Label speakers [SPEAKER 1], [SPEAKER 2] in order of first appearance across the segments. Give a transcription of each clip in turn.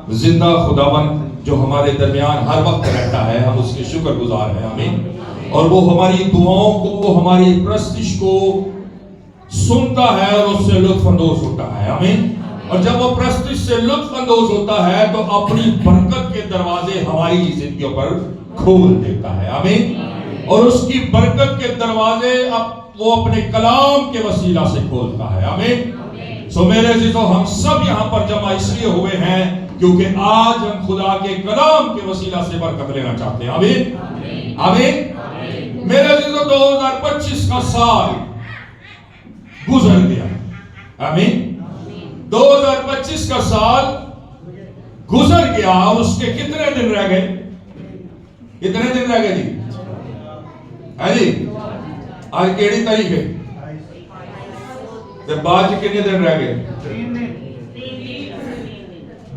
[SPEAKER 1] زندہ خداوند جو ہمارے درمیان ہر وقت رہتا ہے، ہم اس کے شکر گزار ہیں. آمین. اور وہ ہماری دعاؤں کو، ہماری پرستش کو سنتا ہے اور اس سے لطف اندوز ہوتا ہے. آمین. اور جب وہ پرستش سے لطف اندوز ہوتا ہے تو اپنی برکت کے دروازے ہماری زندگیوں پر کھول دیتا ہے. آمین. اور اس کی برکت کے دروازے وہ اپنے کلام کے وسیلہ سے کھولتا ہے. آمین. سو میرے عزیزو، ہم سب یہاں پر جمع اس لیے ہوئے ہیں کیونکہ آج ہم خدا کے کلام کے وسیلہ سے برکت لینا چاہتے ہیں. آمین. آمین. میرے عزیزو، 2025 کا سال گزر گیا. آمین. 2025 کا سال گزر گیا اور اس کے کتنے دن رہ گئے؟ کتنے دن رہ گئے جی؟ آج کیڑی تاریخ ہے؟ بعد کتنے دن رہ گئے؟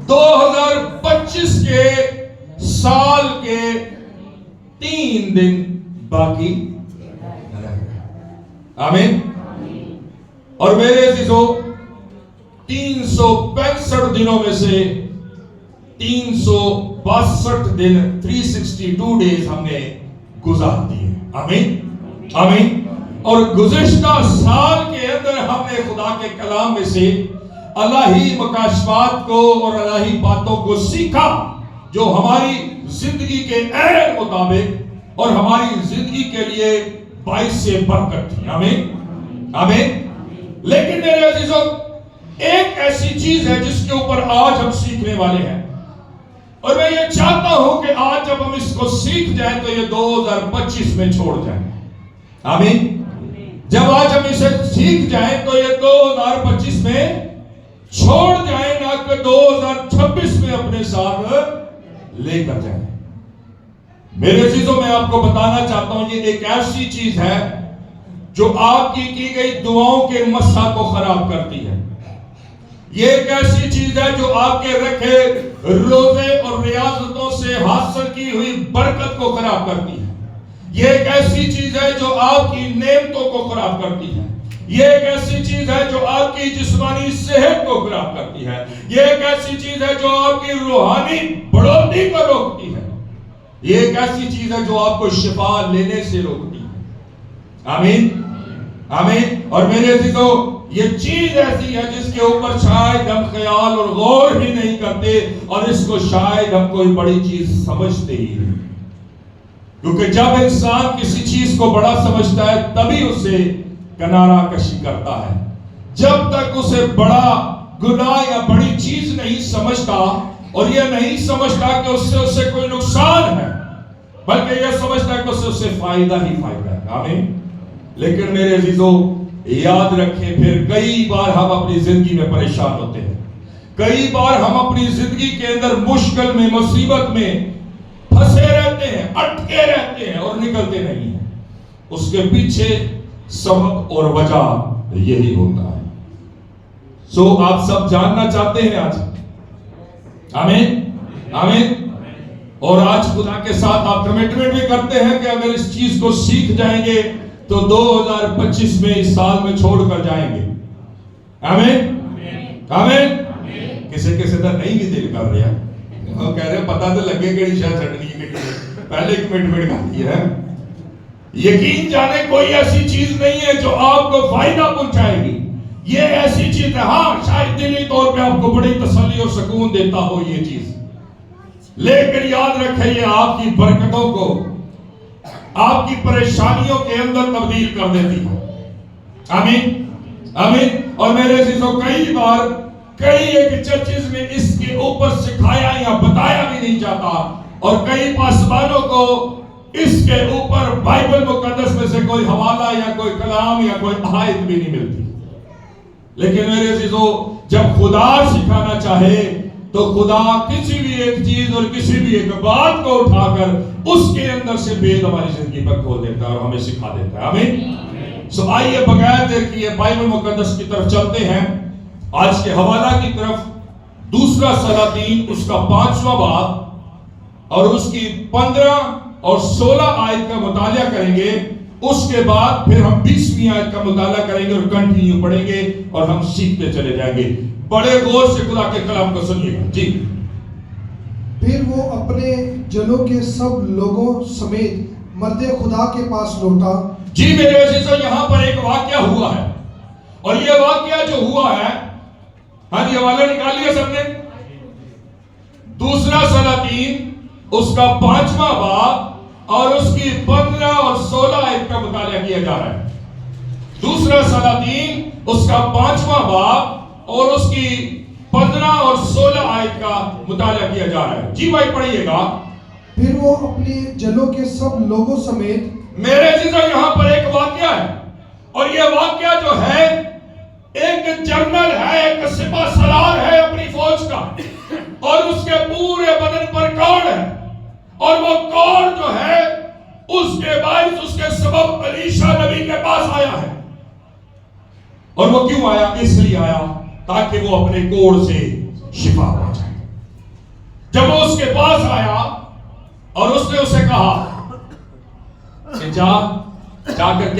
[SPEAKER 1] 2025 کے سال کے 3 دن باقی رہ گئے. آمین. اور میرے عزیزو، 365 دنوں میں سے 362 دن 362 ڈیز ہم نے گزار دیے. آمین. آمین. اور گزشتہ سال کے اندر ہم نے خدا کے کلام میں سے الہی مکاشفات کو اور الہی باتوں کو سیکھا جو ہماری زندگی کے عین مطابق اور ہماری زندگی کے لیے باعث برکت تھی. آمین. آمین. لیکن میرے عزیزو، ایک ایسی چیز ہے جس کے اوپر آج ہم سیکھنے والے ہیں، اور میں یہ چاہتا ہوں کہ آج جب ہم اس کو سیکھ جائیں تو یہ 2025 میں چھوڑ جائیں. آمین. جب آج ہم اسے سیکھ جائیں تو یہ 2025 میں چھوڑ جائیں، نہ کہ 2026 میں اپنے ساتھ لے کر جائیں. میرے عزیزوں، میں آپ کو بتانا چاہتا ہوں یہ ایک ایسی چیز ہے جو آپ کی گئی دعاؤں کے مسا کو خراب کرتی ہے. یہ ایک ایسی چیز ہے جو آپ کے رکھے روزے اور ریاضتوں سے حاصل کی ہوئی برکت کو خراب کرتی ہے. یہ ایک ایسی چیز ہے جو آپ کی نعمتوں کو خراب کرتی ہے. یہ ایک ایسی چیز ہے جو آپ کی جسمانی صحت کو خراب کرتی ہے. یہ ایک ایسی چیز ہے جو آپ کی روحانی بڑھوتری کو روکتی ہے. یہ ایک ایسی چیز ہے جو آپ کو شفا لینے سے روکتی ہے. آمین. آمین. اور میرے عزیزو، یہ چیز ایسی ہے جس کے اوپر شاید ہم خیال اور غور ہی نہیں کرتے، اور اس کو شاید ہم کوئی بڑی چیز سمجھتے ہی نہیں. کیونکہ جب انسان کسی چیز کو بڑا سمجھتا ہے تبھی اسے کنارہ کشی کرتا ہے. جب تک اسے بڑا گناہ یا بڑی چیز نہیں سمجھتا اور یہ نہیں سمجھتا کہ اس سے کوئی نقصان ہے، بلکہ یہ سمجھتا ہے کہ اس سے فائدہ ہی فائدہ ہے. آمین. لیکن میرے عزیزو، یاد رکھیں، پھر کئی بار ہم اپنی زندگی میں پریشان ہوتے ہیں. کئی بار ہم اپنی زندگی کے اندر مشکل میں، مصیبت میں پھنسے رہتے ہیں، اٹکے رہتے ہیں اور نکلتے نہیں ہیں. اس کے پیچھے سبب اور وجہ یہی ہوتا ہے. سو آپ سب جاننا چاہتے ہیں آج. آمین. آمین. اور آج خدا کے ساتھ آپ کمٹمنٹ بھی کرتے ہیں کہ اگر اس چیز کو سیکھ جائیں گے تو 2025 میں اس سال میں چھوڑ کر جائیں گے. آمین. آمین. کسی طرح نہیں بھی دل کر رہا، وہ کہہ رہے پتہ تو لگے کہ شاید چھڑنی ہے، پہلے کمٹمنٹ کر دی ہے. یقین جانے کوئی ایسی چیز نہیں ہے جو آپ کو فائدہ پہنچائے گی. یہ ایسی چیز ہے، ہاں شاید دلی طور پہ آپ کو بڑی تسلی اور سکون دیتا ہو یہ چیز، لیکن یاد رکھیں یہ آپ کی برکتوں کو آپ کی پریشانیوں کے اندر تبدیل کر دیتی ہے. آمین. آمین. اور میرے عزیزوں، کئی بار کئی ایک چرچز میں اس کے اوپر سکھایا یا بتایا بھی نہیں جاتا، اور کئی پاسبانوں کو اس کے اوپر بائبل مقدس میں سے کوئی حوالہ یا کوئی کلام یا کوئی آیت بھی نہیں ملتی. لیکن میرے عزیزو، جب خدا سکھانا چاہے تو خدا کسی بھی ایک چیز اور کسی بھی ایک بات کو اٹھا کر اس کے اندر سے بید ہماری زندگی پر کھول دیتا ہے اور ہمیں سکھا دیتا ہے. آمین. سو آئیے بغیر دیر کیے بائبل مقدس کی طرف چلتے ہیں. آج کے حوالہ کی طرف دوسرا سلاطین اس کا 5واں باب اور اس کی 15 اور 16 آیت کا مطالعہ کریں گے. اس کے بعد پھر ہم 20ویں آیت کا مطالعہ کریں گے اور کنٹینیو پڑھیں گے اور ہم سیکھتے چلے جائیں گے. بڑے غور سے خدا کے کلام کو سنیے گا. جی
[SPEAKER 2] پھر وہ اپنے جنوں کے سب لوگوں سمیت مرد خدا کے پاس لوٹا.
[SPEAKER 1] جی میرے عزیزو، یہاں پر ایک واقعہ ہوا ہے، اور یہ واقعہ جو ہوا ہے، ہاں جی حوالہ نکال لیا سب نے؟ دوسرا سلاطین اس کا 5واں باب اور اس کی 15 اور 16 آیت کا مطالعہ کیا جا رہا ہے. دوسرا سلاطین اس کا 5واں باب اور اس کی 15 اور 16 آیت کا مطالعہ کیا جا رہا ہے. جی بھائی پڑھئے گا.
[SPEAKER 2] پھر وہ اپنے جنوں کے سب لوگوں سمیت.
[SPEAKER 1] میرے عزیزو، یہاں پر ایک واقعہ ہے، اور یہ واقعہ جو ہے ایک جنرل ہے، ایک سپہ سالار ہے اپنی فوج کا، اور اس کے پورے بدن پر کوڑ ہے، اور وہ کوڑ جو ہے اس کے باعث، اس کے سبب الیشا نبی کے پاس آیا ہے. اور وہ کیوں آیا؟ اس لیے آیا تاکہ وہ اپنے کوڑ سے شفا پا جائے. جب وہ اس کے پاس آیا اور اس نے اسے کہا کہ جا کر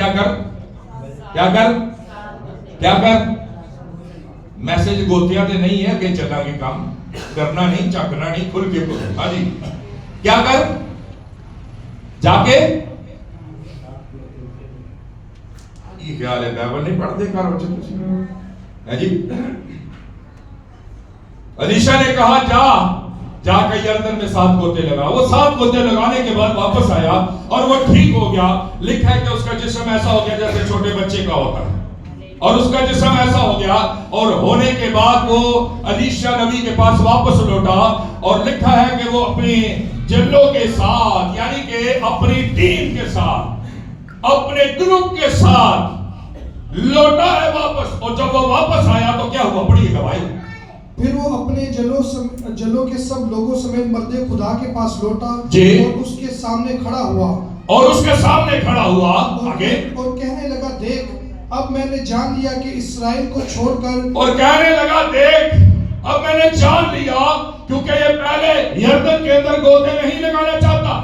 [SPEAKER 1] کیا کر میسج گوتیا تے نہیں ہے کہ چلا کے کام کرنا نہیں، چکنا نہیں، کھل کے کرو. ہاں جی، کیا کر؟ جا کے یہ خیال ہے بائبل نہیں پڑھتے کارو ہے جی. الیشا نے کہا جا کے یردن میں 7 گوتے لگا. وہ 7 گوتے لگانے کے بعد واپس آیا اور وہ ٹھیک ہو گیا. لکھا ہے کہ اس کا جسم ایسا ہو گیا جیسے چھوٹے بچے کا ہوتا ہے، اور اس کا جسم ایسا ہو گیا. اور ہونے کے بعد وہ الیشا نبی کے پاس واپس لوٹا، اور لکھا ہے کہ وہ اپنی جنوں کے ساتھ، یعنی کہ اپنی ٹیم کے ساتھ، اپنے گروپ کے ساتھ لوٹا ہے واپس. اور جب وہ واپس آیا تو کیا ہوا؟ پڑھیے گا بھائی.
[SPEAKER 2] پھر وہ اپنے جنوں کے سب لوگوں سمیت مرد خدا کے پاس لوٹا اور اس کے سامنے کھڑا ہوا
[SPEAKER 1] آگے
[SPEAKER 2] اور کہنے لگا دیکھ اب میں نے جان لیا کہ اسرائیل کو چھوڑ کر،
[SPEAKER 1] اور کہنے لگا دیکھ اب میں نے جان لیا، کیونکہ یہ پہلے یردن کے اندر گوتے نہیں لگانا چاہتا.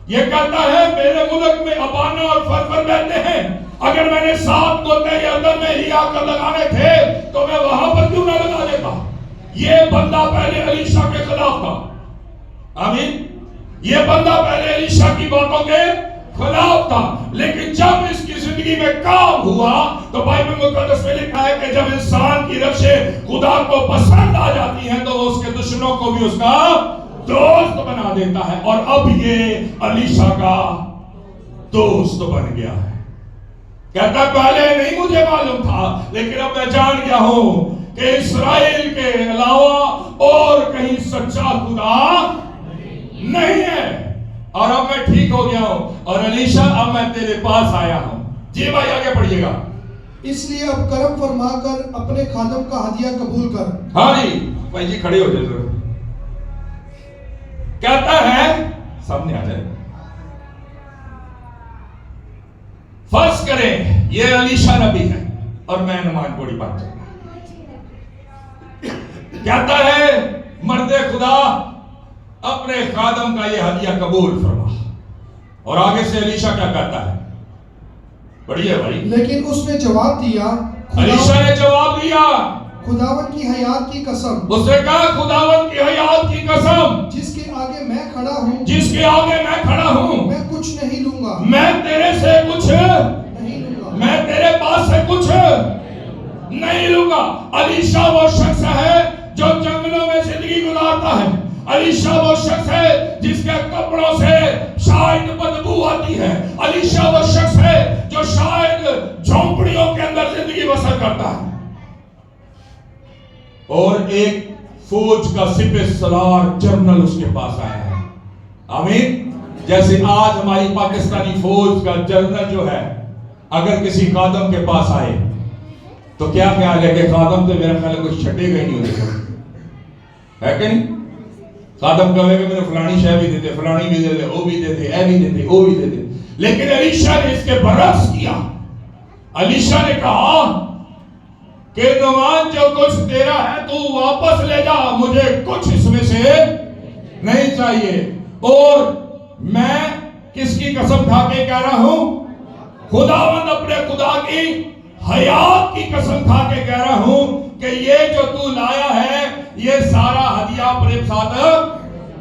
[SPEAKER 1] یہ کہتا ہے میرے ملک میں ابانا اور فرفر رہتے ہیں، اگر میں نے 7 گوتے یردن میں ہی آ کر لگانے تھے تو میں وہاں پر کیوں نہ لگا دیتا. یہ بندہ پہلے الیشا کے خلاف تھا. آمین. یہ بندہ پہلے الیشا کی باتوں کے خلاف تھا، لیکن جب اس کی زندگی میں کام ہوا تو بائبل مقدس میں لکھا ہے کہ جب انسان کی روشیں خدا کو پسند آ جاتی ہیں تو وہ اس کے دشمنوں کو بھی اس کا دوست بنا دیتا ہے. اور اب یہ الیشا کا دوست بن گیا ہے. کہتا پہلے نہیں مجھے معلوم تھا، لیکن اب میں جان گیا ہوں کہ اسرائیل کے علاوہ اور کہیں سچا خدا نہیں ہے. اور اب میں ٹھیک ہو گیا ہوں، اور الیشا اب میں تیرے پاس آیا ہوں. جی بھائی آگے پڑھئے گا.
[SPEAKER 2] اس لیے اب کرم فرما کر اپنے خادم کا ہدیہ قبول کر.
[SPEAKER 1] ہاں جی بھائی جی کھڑے ہو جائے ضرور. کہتا ہے سامنے آ جائے. فرض کریں یہ الیشا نبی ہے اور میں نمان کوڑی بات چاہتا. کہتا ہے مرد خدا اپنے خادم کا یہ ہدیہ قبول فرما. اور آگے سے الیشا کیا کہتا ہے؟ بڑھئے بھائی.
[SPEAKER 2] لیکن اس نے جواب دیا،
[SPEAKER 1] الیشا نے جواب دیا
[SPEAKER 2] خداوند کی حیات کی قسم.
[SPEAKER 1] اس نے کہا خداوند کی حیات کی قسم،
[SPEAKER 2] جس کے آگے میں کھڑا ہوں
[SPEAKER 1] میں
[SPEAKER 2] کچھ نہیں لوں گا.
[SPEAKER 1] میں تیرے سے کچھ
[SPEAKER 2] نہیں لوں گا.
[SPEAKER 1] میں تیرے پاس سے کچھ نہیں لوں گا. الیشا وہ شخص ہے جو جنگلوں میں زندگی گزارتا ہے. الیشا وہ شخص ہے جس کے کپڑوں سے شاید بدبو آتی ہے. الیشا وہ شخص ہے جو شاید جھونپڑیوں کے اندر زندگی بسر کرتا ہے. اور ایک فوج کا سپہ سالار جنرل اس کے پاس آیا ہے. آمین. جیسے آج ہماری پاکستانی فوج کا جنرل جو ہے اگر کسی خادم کے پاس آئے تو کیا خیال ہے کہ خادم تو میرا خیال ہے کچھ چھٹے گا ہی نہیں ہوتے ہے کہ نہیں. خادم کہے کہ میرے فلانی شے بھی دیتے، فلانی بھی دیتے، وہ بھی دیتے، اے بھی دیتے، وہ بھی دیتے. لیکن الیشا نے اس کے برعکس کیا. الیشا نے کہا کہ نعمان جو کچھ تیرا ہے تو واپس لے جا، مجھے کچھ اس میں سے نہیں چاہیے. اور میں کس کی قسم کھا کے کہہ رہا ہوں؟ خداوند اپنے خدا کی حیات کی قسم کھا کے کہہ رہا ہوں کہ یہ جو تو لایا ہے یہ سارا ہدیہ اپنے ساتھ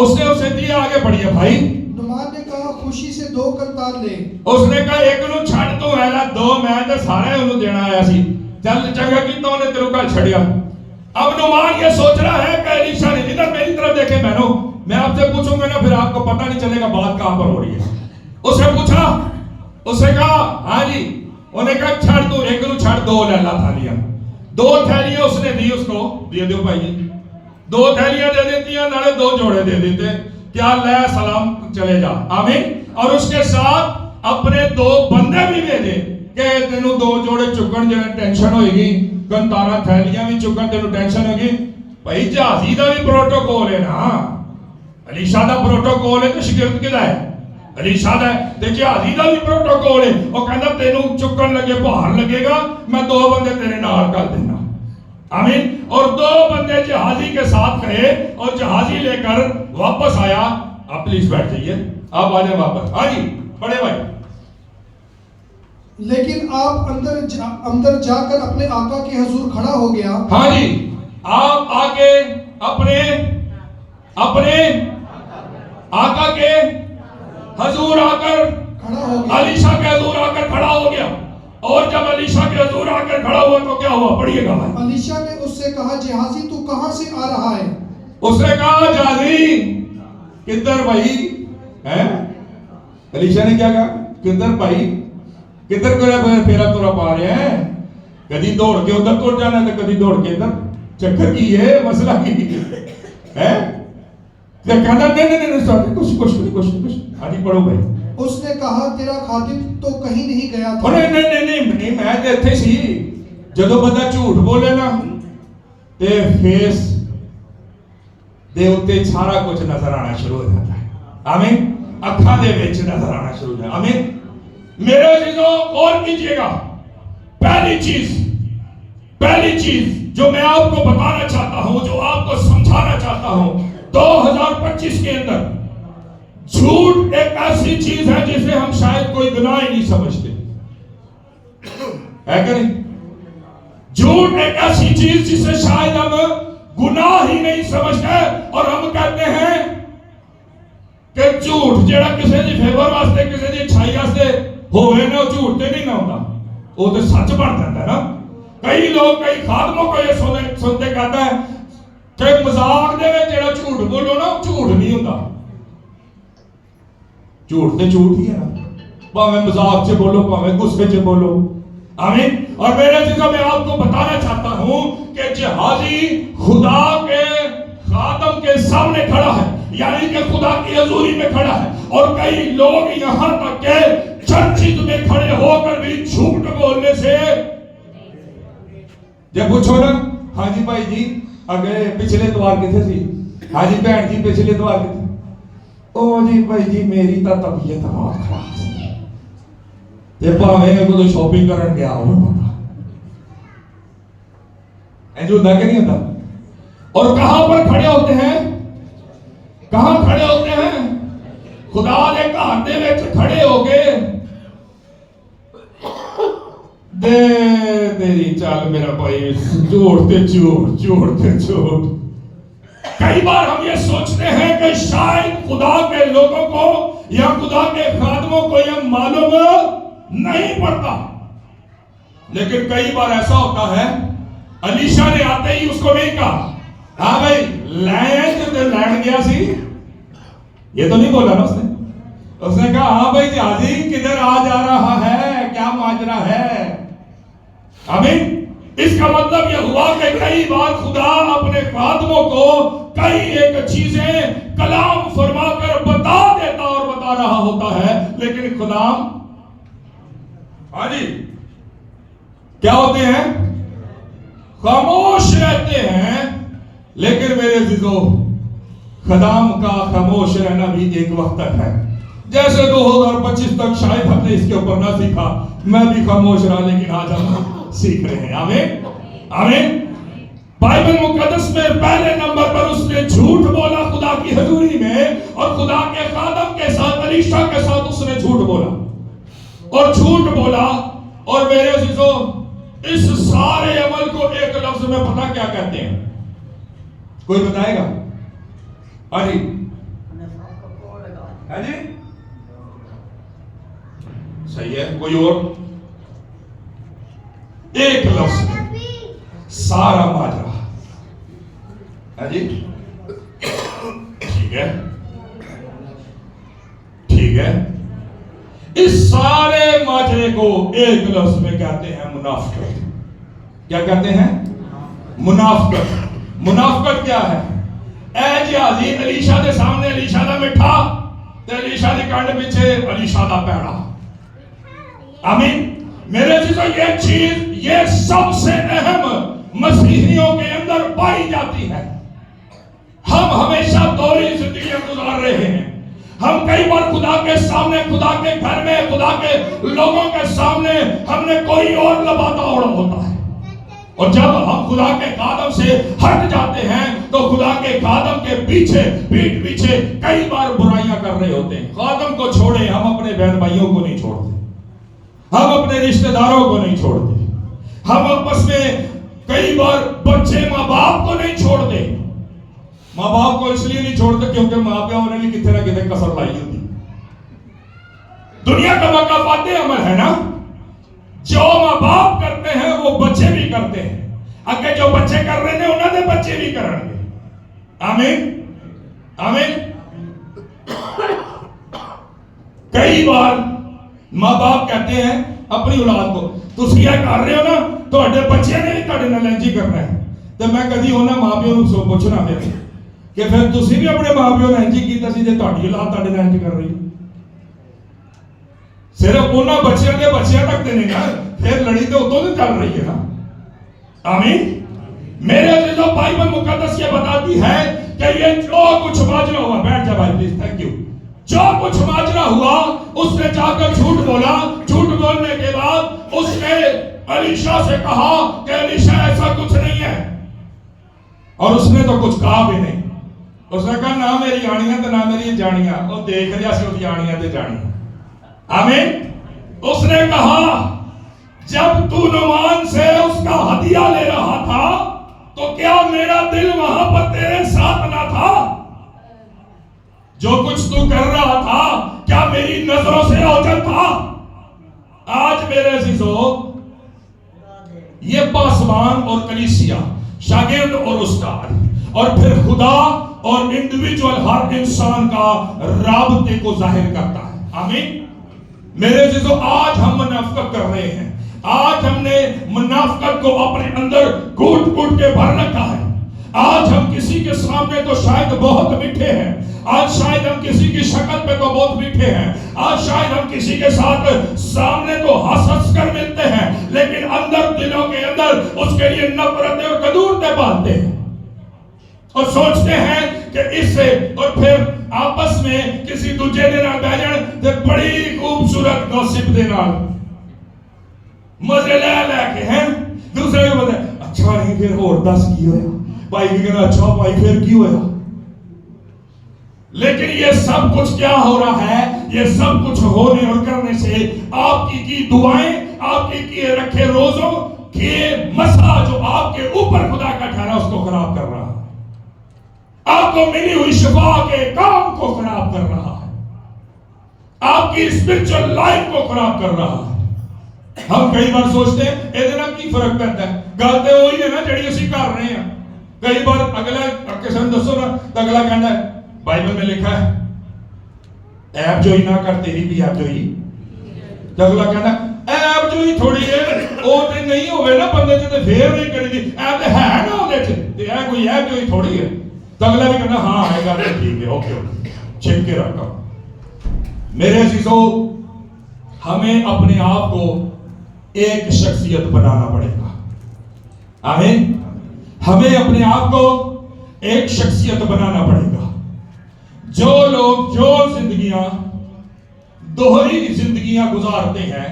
[SPEAKER 1] اس نے اسے دیا. آگے پڑھیے بھائی.
[SPEAKER 2] نعمان نے کہا خوشی سے 2 کنتار لے.
[SPEAKER 1] اس نے کہا ایک نو چھڑ تو ہے لا 2 میں تے سارے انہوں دینا آیا سی. چل چنگا کیتا انہیں تیروں کا چھڑیا. اب نعمان یہ سوچ رہا ہے کہ الیشا نے, ادھر میری طرف دیکھیں بہنوں, میں آپ سے پوچھوں گا نا پھر آپ کو پتہ نہیں چلے گا بات کہاں پر ہو رہی ہے. اس نے پوچھا, اس نے کہا ہاں جی, انہیں کہا چھڑ تو ایک نو چھڑ 2 لے لا تھالیاں. 2 تھیلیاں اس نے دی, اس کو دے دیو بھائی جی. 2 تھیلیاں دے دیتی ہیں, نالے 2 جوڑے دے دیتے, کیا لے سلام چلے جا. آمین. اور اس کے ساتھ اپنے 2 بندے بھی بھیجے کہ تینوں 2 جوڑے چکن جو ٹینشن ہوئے گی, کنتارا تھیلیاں بھی چکن تینوں ٹینشن ہوئے گی. بھائی جہازی دا بھی پروٹوکول ہے نا, الیشا دا پروٹوکول ہے تو شگرد کدا ہے, الیشا دا ہے. تے جہازی دا بھی پروٹوکول ہے, وہ کہندا تینوں چکن لگے باہر لگے گا, میں 2 بندے تیرے نال کر دینا. آمین. اور 2 بندے جہازی کے ساتھ گئے اور جہازی لے کر واپس آیا. آپ پلیز بیٹھ جائیے, آپ آ جائیں واپس. ہاں جی بڑے بھائی.
[SPEAKER 2] لیکن آپ اندر جا کر اپنے آقا کے حضور کھڑا ہو گیا.
[SPEAKER 1] ہاں جی, آپ آ کے اپنے آقا کے حضور آ کر
[SPEAKER 2] کھڑا ہو گیا.
[SPEAKER 1] الیشا کے حضور آ کر کھڑا ہو گیا. اور جب الیشا کے حضور آ کر کھڑا ہوا تو کیا ہوا, پڑھیے گا بھائی.
[SPEAKER 2] الیشا نے اس سے کہا جہازی تو کہاں سے آ رہا ہے؟
[SPEAKER 1] اس نے کہا جہازی کدھر بھائی ہیں. الیشا نے کیا کہا, کدھر بھائی, کدھر کو پھیرا تورا پا رہے ہیں, کدی دوڑ کے ادھر توڑ جانا ہے تو کدی دوڑ کے ادھر. چکر کی ہے مسئلہ کی ہے. کہنا نہیں کچھ. ہاں جی پڑھو بھائی.
[SPEAKER 2] اس نے کہا تیرا خادم تو کہیں نہیں گیا تھا.
[SPEAKER 1] نہیں میں تے ایتھے سی. جدو بندہ جھوٹ بولے نا تے فیس دے اوتے سارا کچھ نظر آنا شروع ہو جاتا ہے. آمین. اکھاں دے وچ نظر آنا شروع ہو جاتا ہے. آمین. میرے عزیزوں غور کیجئے گا, پہلی چیز جو میں آپ کو بتانا چاہتا ہوں, جو آپ کو سمجھانا چاہتا ہوں 2025 کے اندر, جھوٹ ایک ایسی چیز ہے جسے ہم شاید کوئی گناہ ہی نہیں سمجھتے, ہے کہ نہیں؟ جھوٹ ایک ایسی چیز جسے شاید ہم گناہ ہی نہیں سمجھتے, اور ہم کہتے ہیں کہ جھوٹ جیڑا کسی دی فیور واسطے, کسی دی اچھائی واسطے ہوئے نا, جھوٹ تے نہیں نہ ہوتا, وہ تو سچ بن جاتا ہے نا. کئی لوگ کئی خادموں کو یہ سنتے کہتا ہے کہ مذاق دے میں جیڑا جھوٹ بولو نا جھوٹ نہیں ہوتا. جھوٹ تے جھوٹ ہی ہے نا, پاویں مذاق سے بولو پاویں غصے سے بولو. آمین. اور میرے عزیزوں میں آپ کو بتانا چاہتا ہوں کہ جہازی خدا کے خادم کے سامنے کھڑا ہے, یعنی کہ خدا کی حضوری میں کھڑا ہے, اور کئی لوگ یہاں تک کہ چرچ میں کھڑے ہو کر بھی جھوٹ بولنے سے. جب پوچھو نا ہاں جی بھائی جی اگے پچھلے اتوار کتنے سی, ہاں جی بہن جی پچھلے اتوار کتنے, او جی بھائی جی میری تا طبیعت بہت خراب سی, تے پاویں کو تو شاپنگ کرن گیا ہو بندہ انج ہوندا کہ نہیں ہوندا. اور کہاں پر کھڑے ہوتے ہیں, کہاں کھڑے ہوتے ہیں, خدا دے گھر دے وچ کھڑے ہو کے دے تیری چال میرا بھائی جھوٹ تے جھوٹ. کئی بار ہم یہ سوچتے ہیں کہ شاید خدا کے لوگوں کو یا خدا کے خادموں کو یہ معلوم نہیں پڑتا, لیکن کئی بار ایسا ہوتا ہے. الیشا نے آتے ہی اس کو نہیں کہا ہاں بھائی لینڈ گیا سی, یہ تو نہیں بولا نا اس نے کہا ہاں بھئی جہازی کدھر آ جا رہا ہے, کیا ماجرا ہے. آمین. اس کا مطلب یہ ہوا کہ کئی بار خدا اپنے خادموں کو کئی ایک چیزیں کلام فرما کر بتا دیتا اور بتا رہا ہوتا ہے, لیکن خدا ہاں جی کیا ہوتے ہیں, خاموش رہتے ہیں. لیکن میرے عزیزو خدام کا خاموش رہنا بھی ایک وقت تک ہے. جیسے 2025 تک شاید ہم نے اس کے اوپر نہ سیکھا, میں بھی خاموش رہا, لیکن آج ہم سیکھ رہے ہیں. آمین آمین. بائبل مقدس میں پہلے نمبر پر اس نے جھوٹ بولا خدا کی حضوری میں, اور خدا کے خادم کے ساتھ الیشا کے ساتھ اس نے جھوٹ بولا اور جھوٹ بولا. اور میرے عزیزو اس سارے عمل کو ایک لفظ میں پتہ کیا کہتے ہیں, کوئی بتائے گا؟ ارے ہے جی صحیح ہے. کوئی اور ایک لفظ میں سارا ماجرا ہے جی. ٹھیک ہے ٹھیک ہے. اس سارے ماجرے کو ایک لفظ میں کہتے ہیں منافقت. کیا کہتے ہیں؟ منافقت. منافقت کیا ہے؟ اے جی حضرت علیشا دے سامنے علیشا دا مٹھا تے علیشا دی کنڈ پیچھے علیشا دا پیڑا. آمین. میرے چیزوں یہ چیز یہ سب سے اہم مسیحیوں کے اندر پائی جاتی ہے. ہم ہمیشہ دوہری زندگیاں گزار رہے ہیں. ہم کئی بار خدا کے سامنے خدا کے گھر میں خدا کے لوگوں کے سامنے ہم نے کوئی اور لبادہ اوڑا ہوتا ہے اور جب ہم خدا کے قدم سے ہٹ جاتے ہیں تو خدا کے قدم کے پیچھے پیٹھ پیچھے کئی بار برائیاں کر رہے ہوتے ہیں. قدم کو چھوڑیں ہم اپنے بہن بھائیوں کو نہیں چھوڑتے. ہم اپنے رشتہ داروں کو نہیں چھوڑتے. ہم آپس میں کئی بار بچے ماں باپ کو نہیں چھوڑتے. ماں باپ کو اس لیے نہیں چھوڑتے کیونکہ ماں باپ نے بھی کتنے نہ کتنے کسر لائی ہوتی. دنیا کا مقافات عمل ہے نا. جو ماں باپ کرتے ہیں وہ بچے بھی کرتے ہیں. اگر جو بچے کر رہے ہیں انہوں نے بچے بھی کریں گے. آمین آمین. کئی بار ماں باپ کہتے ہیں اپنی اولاد کو تسی یہ کر رہے ہو نا تواڈے بچے نے بھی تواڈے نال انج کرنا ہے. تے میں کدی انہاں ماں پیو نوں پوچھنا پیا کہ پھر تسی بھی اپنے ماں پیو نال انج کیتا سی تے تواڈی اولاد تواڈے نال انج کر رہی. صرف انہاں بچیاں دے بچیاں تک تے نہیں نا, پھر لڑی تے اتوں تے چل رہی ہے نا. آمین. میرے عزیزو بائبل مقدس یہ بتاتی ہے کہ یہ جو کچھ ماجرا ہوا, بیٹھ جا بھائی پلیز, تھینک یو. جو کچھ ماجرا ہوا اس نے جا کر جھوٹ بولا. جھوٹ بولنے کے بعد اس نے علیشا سے کہا کہ علیشا ایسا کچھ نہیں ہے, اور اس نے تو کچھ کہا بھی نہیں. اس نے کہا نہ میری آنیاں تو نہ میری جانیاں. وہ دیکھ رہا سی وہ آنیاں تے جانیاں. آمین. اس نے کہا جب تو نعمان سے اس کا ہدیہ لے رہا تھا تو کیا میرا دل وہاں پر تیرے ساتھ نہ تھا؟ جو کچھ تو کر رہا تھا کیا میری نظروں سے اوجھل تھا؟ آج میرے عزیزو یہ پاسبان اور کلیسیا, شاگرد اور استاد اور پھر خدا اور انڈیویجول ہر انسان کا رابطے کو ظاہر کرتا ہے. آمین. میرے عزیزو آج ہم منافقت کر رہے ہیں. آج ہم نے منافقت کو اپنے اندر گھٹ گھٹ کے بھر رکھا ہے. آج ہم کسی کے سامنے تو شاید بہت میٹھے ہیں. آج شاید ہم کسی کی شکل پہ تو بہت میٹھے ہیں. آج شاید ہم کسی کے ساتھ سامنے تو ہنس ہنس کر ملتے ہیں, لیکن اندر دلوں کے اندر اس کے لیے نفرتیں اور کدورتیں پالتے ہیں اور سوچتے ہیں کہ اس سے اور پھر آپس میں کسی دوجے دے نال بیٹھ جان تے بڑی خوبصورت گوسپ دے نال مزے لے کے ہیں. دوسرے کو بولے اچھا نہیں پھر اور دس کی ہویا, بھائی بھی کہنا اچھا بھائی پھر کی ہویا. لیکن یہ سب کچھ کیا ہو رہا ہے؟ یہ سب کچھ ہونے اور کرنے سے آپ کی دعائیں, آپ کی رکھے روزوں کے مسئلہ جو آپ کے اوپر خدا کا ٹھہرا اس کو خراب کر رہا ہے. آپ کو ملی ہوئی شفا کے کام کو خراب کر رہا ہے. آپ کی اسپرچل لائف کو خراب کر رہا ہے. ہم کئی بار سوچتے ہیں ادھر کی فرق پڑتا ہے, گلتے وہی ہے نا جڑی اسی کر رہے ہیں. کئی بار اگلا کسی نے دسو نا تو اگلا کہنا ہے بائبل میں لکھا ہے ایب جوئی نہ کر تیری بھی ایب جوئی. تو اگلا کہنا ایب جوئی تھوڑی ہے وہ تے نہیں ہوئے نا بندے تے پھر نہیں کری دی, ایب تے ہے نا وہ تے ہے کوئی ایب جوئی تھوڑی ہے. تو اگلا بھی کہنا ہاں ہے گا ٹھیک ہے اوکے اوکے چھپ کے رکھا. میرے عزیزو ہمیں اپنے آپ کو ایک شخصیت بنانا پڑے گا. آمین. ہمیں اپنے آپ کو ایک شخصیت بنانا پڑے گا. جو لوگ جو زندگیاں دوہری زندگیاں گزارتے ہیں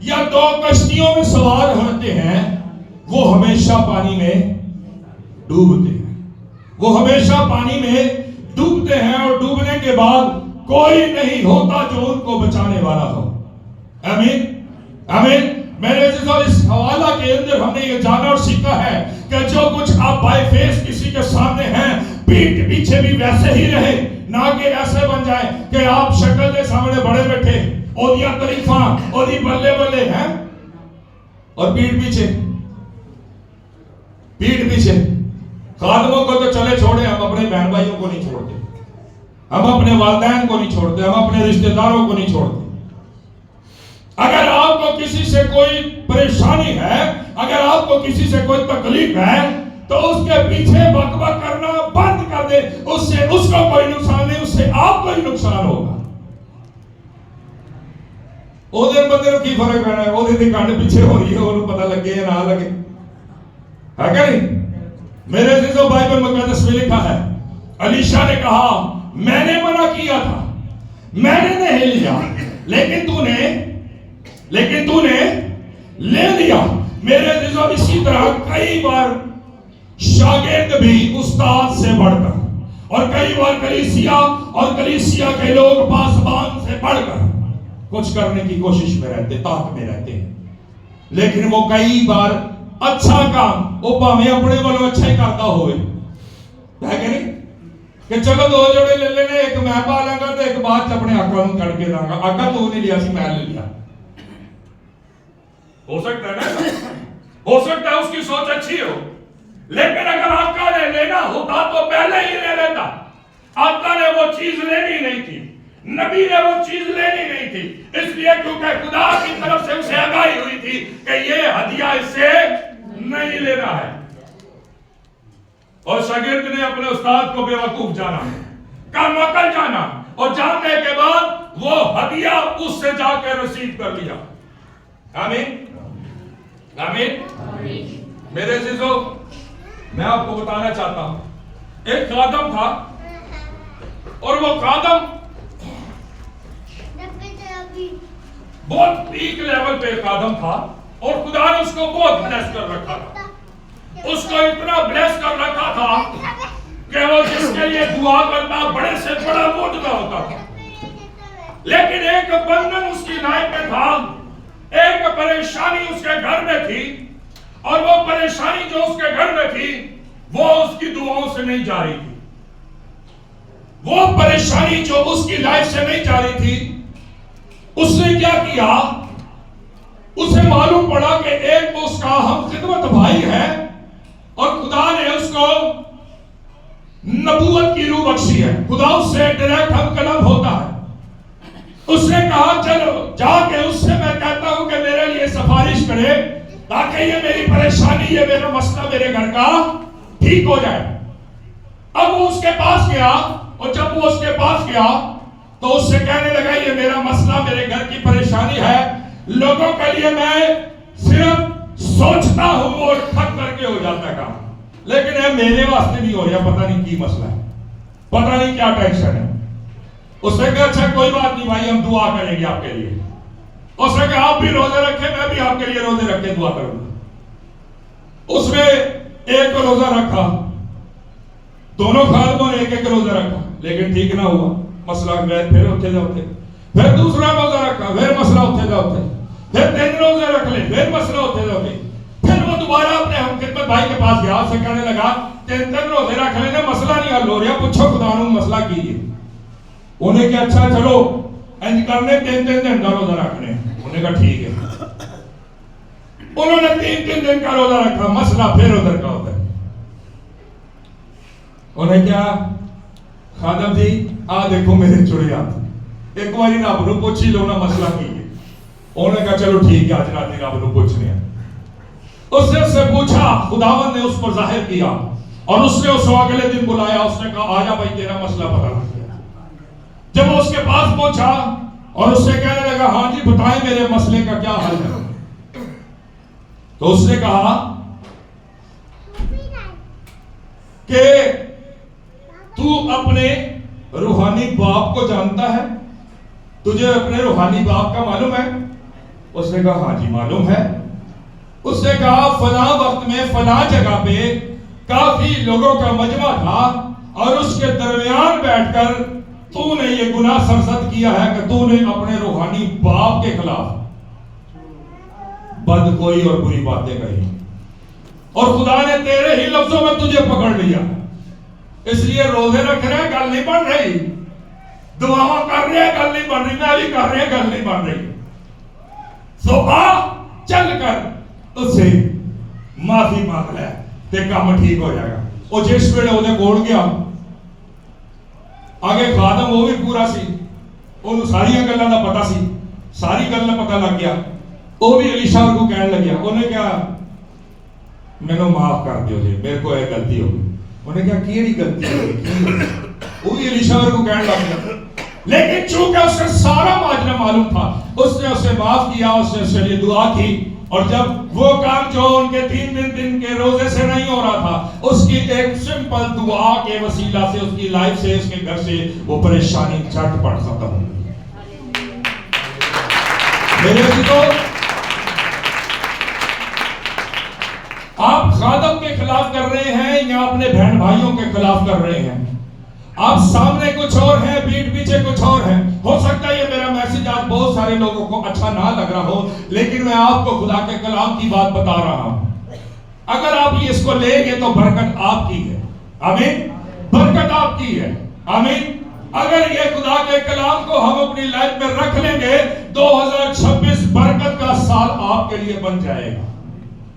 [SPEAKER 1] یا دو کشتیوں میں سوار ہوتے ہیں وہ ہمیشہ پانی میں ڈوبتے ہیں. وہ ہمیشہ پانی میں ڈوبتے ہیں اور ڈوبنے کے بعد کوئی نہیں ہوتا جو ان کو بچانے والا ہو. آمین آمین. میرے عزیزو اس حوالہ کے اندر ہم نے یہ جانا اور سیکھا ہے کہ جو کچھ آپ بائی فیس کسی کے سامنے ہیں پیٹھ پیچھے بھی ویسے ہی رہے، نہ کہ ایسے بن جائے کہ آپ شکل کے سامنے بڑے بیٹھے اودیاں تریفاں اودی بلے بلے ہیں اور پیٹھ پیچھے خادموں کو تو چلے چھوڑے، ہم اپنے بہن بھائیوں کو نہیں چھوڑتے، ہم اپنے والدین کو نہیں چھوڑتے، ہم اپنے رشتہ داروں کو نہیں چھوڑتے۔ اگر آپ کو کسی سے کوئی پریشانی ہے، اگر آپ کو کسی سے کوئی تکلیف ہے تو اس کے پیچھے بک بک کرنا بند کر دے، اس سے اس کو کوئی نقصان نہیں، اس سے آپ کو ہی نقصان ہوگا۔ ادھر بندے کی فرق پینا ہے، وہ کنڈ پیچھے ہو رہی ہے، انہوں پتہ لگے یا نہ لگے، ہے کہ نہیں؟ میرے عزیزو، بائبل مقدس میں لکھا ہے، الیشا نے کہا میں نے منع کیا تھا، میں نے نہیں لیا، لیکن تو نے لے لیا۔ میرے عزیزو، اسی طرح کئی بار شاگرد بھی استاد سے بڑھ کر، اور کئی بار کلیسیا کے لوگ پاسبان سے بڑھ کر کچھ کرنے کی کوشش میں رہتے، طاقت میں رہتے ہیں، لیکن وہ کئی بار اچھا کام وہ پاویں اپنے والوں اچھا ہی کرتا ہوئے، ہے کہ نہیں؟ کہ چلو 2 جوڑے لے لینے، ایک میں پالوں گا تو ایک بعد اپنے آقا کو کٹ کے داں گا، آقا تو نہیں لیا سی میں لے لیا۔ ہو سکتا ہے نا، ہو سکتا ہے اس کی سوچ اچھی ہو، لیکن اگر آقا نے لینا ہوتا تو پہلے ہی لے لیتا۔ آقا نے وہ چیز لینی نہیں تھی، نبی نے وہ چیز لینی نہیں تھی، اس لیے کیونکہ خدا کی طرف سے اسے آگاہی ہوئی تھی کہ یہ ہدیہ اس سے نہیں لینا ہے۔ اور شاگرد نے اپنے استاد کو بے وقوف جانا، کم عقل جانا، اور جاننے کے بعد وہ ہدیہ اس سے جا کے رسیو کر لیا۔ آمین آمین۔ میرے عزیزو، میں آپ کو بتانا چاہتا ہوں، ایک خادم تھا، اور وہ خادم بہت پیک لیول پہ خادم تھا، اور خدا نے اس کو بہت بلیس کر رکھا تھا، اس کو اتنا بلیس کر رکھا تھا کہ وہ جس کے لیے دعا کرتا بڑے سے بڑا موجودہ ہوتا تھا، لیکن ایک بندن اس کی لائف میں تھا، ایک پریشانی اس کے گھر میں تھی، اور وہ پریشانی جو اس کے گھر میں تھی وہ اس کی دعاؤں سے نہیں جا رہی تھی، وہ پریشانی جو اس کی لائف سے نہیں جا رہی تھی، اس نے کیا کیا؟ اسے معلوم پڑا کہ ایک اس کا ہم خدمت بھائی ہے، اور خدا نے اس کو نبوت کی روح بخشی ہے، خدا اس سے ڈائریکٹ ہم کلام ہوتا ہے۔ اس نے کہا چلو جا کے اس سے میں کہتا ہوں کہ میرے لیے سفارش کرے تاکہ یہ میری پریشانی، یہ میرا مسئلہ میرے گھر کا ٹھیک ہو جائے۔ اب وہ اس کے پاس گیا، اور جب وہ اس کے پاس گیا تو اس سے کہنے لگا یہ میرا مسئلہ، میرے گھر کی پریشانی ہے، لوگوں کے لیے میں صرف سوچتا ہوں اور تھک کر کے ہو جاتا کام، لیکن یہ میرے واسطے نہیں ہو رہا، پتہ نہیں کی مسئلہ ہے، پتہ نہیں کیا ٹینشن ہے۔ اس نے کہا اچھا کوئی بات نہیں بھائی، ہم دعا کریں گے آپ کے لیے۔ اس نے کہا آپ بھی روزے رکھیں، میں بھی آپ کے لیے روزے رکھ کے دعا کروں گا۔ اس نے ایک روزہ رکھا، دونوں خادموں نے ایک روزہ رکھا، لیکن ٹھیک نہ ہوا مسئلہ، گئے پھر اٹھے جاتے، پھر دوسرا روزہ رکھا، پھر مسئلہ اٹھے جاتے، پھر 3 روزے رکھ لے، پھر مسئلہ اٹھے جاتے، پھر وہ دوبارہ اپنے ہم خدمت بھائی کے پاس گیا، اسے کہنے لگا 3 روزے رکھ لینے، مسئلہ نہیں حل ہو رہا، پوچھو خدا نوں مسئلہ کیجیے۔ انہیں کہا اچھا چلو انج کرنے 3 دن کا روزہ رکھنے، انہیں کہا ٹھیک ہے۔ انہوں نے 3 دن کا روزہ رکھا، مسئلہ پھر ادھر کا ادھر۔ انہیں کیا خادم جی آ دیکھو میرے چڑے ہاتھ، ایک باری رب نو پوچھ ہی لو نا مسئلہ کی ہے۔ انہوں نے کہا چلو ٹھیک ہے آج رات رب نو پوچھنے ہیں۔ اس نے اس سے پوچھا، خداوند نے اس پر ظاہر کیا، اور اس نے اس کو اگلے دن بلایا، اس نے کہا آجا بھائی تیرا مسئلہ پتا لگ گیا۔ جب وہ اس کے پاس پہنچا اور اس سے کہنے لگا ہاں جی بتائیں میرے مسئلے کا کیا حل ہے، تو اس نے کہا کہ تو اپنے روحانی باپ کو جانتا ہے، تجھے اپنے روحانی باپ کا معلوم ہے؟ اس نے کہا ہاں جی معلوم ہے۔ اس نے کہا فلاں وقت میں فلاں جگہ پہ کافی لوگوں کا مجمع تھا، اور اس کے درمیان بیٹھ کر تو نے یہ گناہ سرزد کیا ہے کہ تو نے اپنے روحانی باپ کے خلاف بد کوئی اور بری باتیں کہی، اور خدا نے تیرے ہی لفظوں میں تجھے پکڑ لیا۔ اس لیے روزے رکھ رہے ہیں، گل نہیں بن رہی، دعا کر رہے ہیں، گل نہیں بن رہی، میں بھی کر رہے ہیں، گل نہیں بن رہی. صبح چل کر اس سے معافی مانگ لے تے کام ٹھیک ہو جائے گا. وہ جس ویلے وہ کول گیا آگے خادم وہ بھی پورا سی، انہوں ساری گلاں دا پتہ سی، ساری گلاں پتہ لگ گیا. وہ بھی الیشا کو کہنے لگیا، انہیں کہا مینوں معاف کر دیو جی، میرے کو یہ غلطی ہو گئی. انہیں کہا کیڑی غلطی ہو گئی؟ وہ بھی الیشا کو کہنے لگ گیا. لیکن چونکہ اس سے سارا ماجرا معلوم تھا، اس نے اسے معاف کیا، اس نے اس کے لیے دعا کی. اور جب وہ کام جو ان کے 3 دن کے روزے سے نہیں ہو رہا تھا، اس کی ایک سمپل دعا کے وسیلہ سے، اس کی لائف سے، اس کے گھر سے وہ پریشانی جھٹ پٹ ختم ہو گئی. میرے عزیزو، آپ خادم کے خلاف کر رہے ہیں یا اپنے بہن بھائیوں کے خلاف کر رہے ہیں؟ آپ سامنے کچھ اور ہیں، پیٹھ پیچھے کچھ اور ہیں. ہو سکتا ہے یہ میرا میسج آج بہت سارے لوگوں کو اچھا نہ لگ رہا ہو، لیکن میں آپ کو خدا کے کلام کی بات بتا رہا ہوں. اگر آپ اس کو لیں گے تو برکت آپ کی ہے. آمین. برکت آپ کی ہے. آمین. اگر یہ خدا کے کلام کو ہم اپنی لائف میں رکھ لیں گے، 2026 برکت کا سال آپ کے لیے بن جائے گا.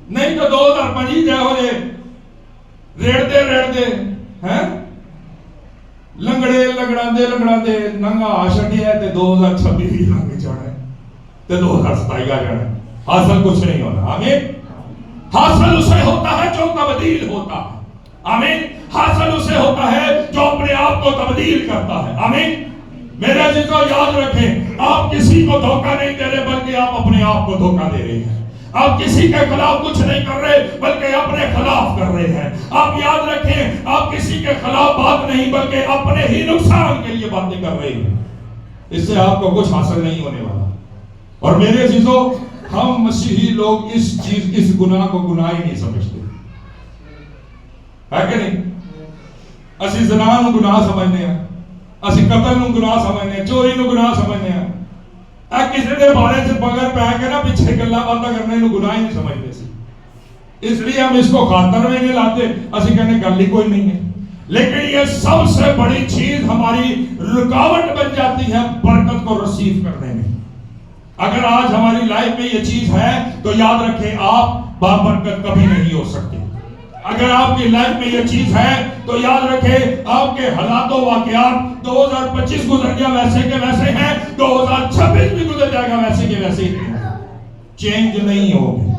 [SPEAKER 1] نہیں تو 2025 جائے ہو جائے ریڑتے ہیں لنگڑا دے ننگا آشٹی ہے تے 2026 بھی لنگ جانا ہے تے 2027 آ جانا ہے. حاصل کچھ نہیں ہونا. آمین. حاصل اسے ہوتا ہے جو تبدیل ہوتا ہے. آمین. حاصل اسے ہوتا ہے جو اپنے آپ کو تبدیل کرتا ہے. آمین. میرے عزیزو یاد رکھیں، آپ کسی کو دھوکہ نہیں دے رہے بلکہ آپ اپنے آپ کو دھوکہ دے رہے ہیں. آپ کسی کے خلاف کچھ نہیں کر رہے بلکہ اپنے خلاف کر رہے ہیں. آپ یاد رکھیں، آپ کسی کے خلاف بات نہیں بلکہ اپنے ہی نقصان کے لیے باتیں کر رہے ہیں. اس سے آپ کو کچھ حاصل نہیں ہونے والا. اور میرے عزیزو، ہم مسیحی لوگ اس گناہ کو گناہ ہی نہیں سمجھتے، ہے کہ نہیں؟ اسی زنا نو گناہ سمجھنے ہیں، اسی قتل نو گناہ سمجھنے ہیں، چوری نو گناہ سمجھنے ہیں. کسی دے بارے سے بغیر پہ کے نا پیچھے گلا باتیں کرنے نو گناہ ہی نہیں سمجھتے سی. اس لیے ہم اس کو خاطر میں نہیں لاتے، اسی کہنے گل ہی کوئی نہیں ہے. لیکن یہ سب سے بڑی چیز ہماری رکاوٹ بن جاتی ہے برکت کو ریسیو کرنے میں. اگر آج ہماری لائف میں یہ چیز ہے تو یاد رکھیں آپ بابرکت کبھی نہیں ہو سکتے. اگر آپ کی لائف میں یہ چیز ہے تو یاد رکھیں آپ کے حالات و واقعات 2025 گزر گیا ویسے کے ویسے ہیں، 2026 بھی گزر جائے گا ویسے کے ویسے ہی چینج نہیں ہوگی.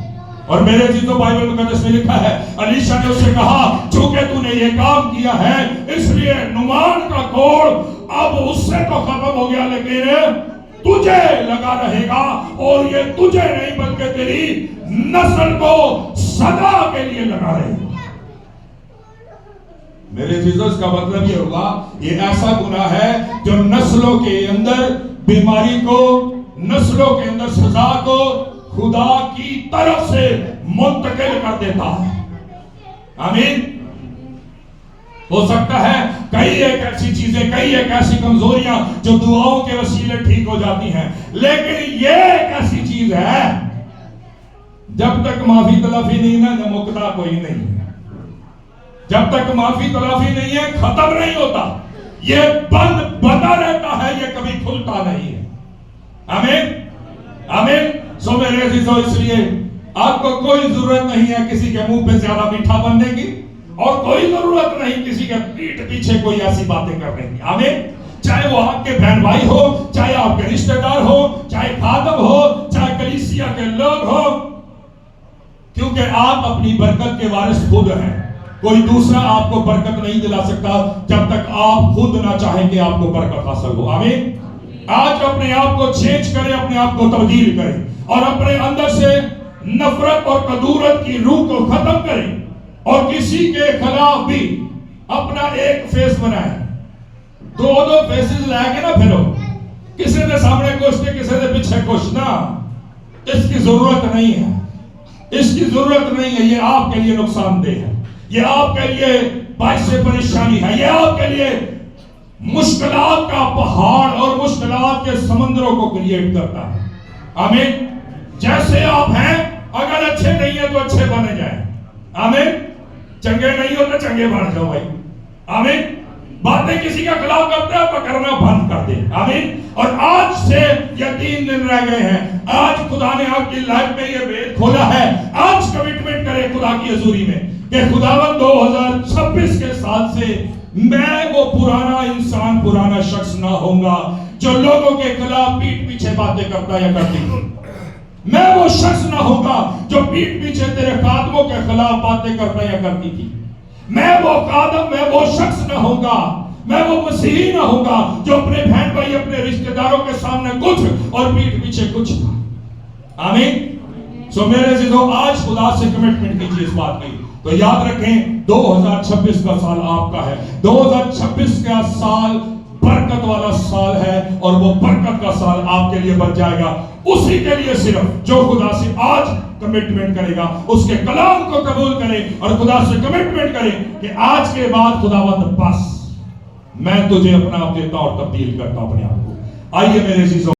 [SPEAKER 1] اور میرے عزیزو، بائبل مقدس میں لکھا ہے، الیشا نے اسے کہا چونکہ تو نے یہ کام کیا ہے اس لیے نعمان کا کوڑ اب اس سے تو ختم ہو گیا لیکن تجھے لگا رہے گا، اور یہ تجھے نہیں بلکہ تیری نسل کو سدا کے لیے لگا رہے گا. میرے عزیزو، اس کا مطلب یہ ہوگا یہ ایسا گناہ ہے جو نسلوں کے اندر بیماری کو، نسلوں کے اندر سزا کو خدا کی طرف سے منتقل کر دیتا ہے. آمین. ہو سکتا ہے کئی ایک ایسی چیزیں، کئی ایک ایسی کمزوریاں جو دعاؤں کے وسیلے ٹھیک ہو جاتی ہیں، لیکن یہ ایک ایسی چیز ہے جب تک معافی تلافی نہیں نا مکتا کوئی نہیں ہے. جب تک معافی تلافی نہیں ہے ختم نہیں ہوتا. یہ بند بنا رہتا ہے، یہ کبھی کھلتا نہیں ہے. آمین. آمین. سو میرے عزیزو، اس لیے آپ کو کوئی ضرورت نہیں ہے کسی کے منہ پہ زیادہ میٹھا بننے کی، اور کوئی ضرورت نہیں کسی کے پیٹھ پیچھے کوئی ایسی باتیں کرنے کی. آمین. چاہے وہ آپ کے بہن بھائی ہو، چاہے آپ کے رشتہ دار ہو، چاہے خادم ہو، چاہے کلیسیا کے لوگ ہو، کیونکہ آپ اپنی برکت کے وارث خود ہیں. کوئی دوسرا آپ کو برکت نہیں دلا سکتا جب تک آپ خود نہ چاہیں کہ آپ کو برکت حاصل ہو. آمین. آج اپنے آپ کو چینج کریں، اپنے آپ کو تبدیل کریں، اور اپنے اندر سے نفرت اور کدورت کی روح کو ختم کریں، اور کسی کے خلاف بھی اپنا ایک فیس بنائیں. دو فیسز لے کے نہ پھرو، کسی نے سامنے کچھ نے کسی نے پیچھے کچھ نہ. اس کی ضرورت نہیں ہے، اس کی ضرورت نہیں ہے. یہ آپ کے لیے نقصان دہ ہے، یہ آپ کے لیے باعث پریشانی ہے، یہ آپ کے لیے مشکلات کا پہاڑ اور مشکلات کے سمندروں کو کریٹ کرتا ہے. آمین. جیسے آپ ہیں، اگر اچھے نہیں ہیں تو اچھے بنے جائیں. آمین. چنگے نہیں ہو تو چنگے بن جاؤ بھائی. آمین. باتیں کسی کا خلاف کرتے ہیں تو کرنا بند کر دیں. آمین. اور آج سے یہ 3 دن رہ گئے ہیں. آج خدا نے آپ کی لائف میں یہ بید کھولا ہے. آج کمٹمنٹ کریں خدا کی حضوری میں کہ خداوند 2026 کے سال سے میں وہ پرانا انسان، پرانا شخص نہ ہوں گا جو لوگوں کے خلاف پیٹھ پیچھے باتیں کرتا یا کرتی. میں وہ شخص نہ ہوں گا جو پیٹھ پیچھے تیرے خادموں کے خلاف باتیں کرتا یا کرتی تھی. میں وہ خادم، میں وہ شخص نہ ہوں گا، میں وہ مسیحی نہ ہوں گا جو اپنے بہن بھائی، اپنے رشتہ داروں کے سامنے کچھ اور پیٹھ پیچھے کچھ تھا. آمین. سو میرے عزیزو، آج خدا سے کمٹمنٹ کیجیے اس بات کی. تو یاد رکھیں 2026 کا سال آپ کا ہے. 2026 کا سال برکت والا سال ہے اور وہ برکت کا سال آپ کے لیے بن جائے گا. اسی کے لیے صرف جو خدا سے آج کمٹمنٹ کرے گا، اس کے کلام کو قبول کرے اور خدا سے کمٹمنٹ کرے کہ آج کے بعد خداوند بس میں تجھے اپنا دیتا اور تبدیل کرتا ہوں اپنے آپ کو. آئیے میرے عزیزوں.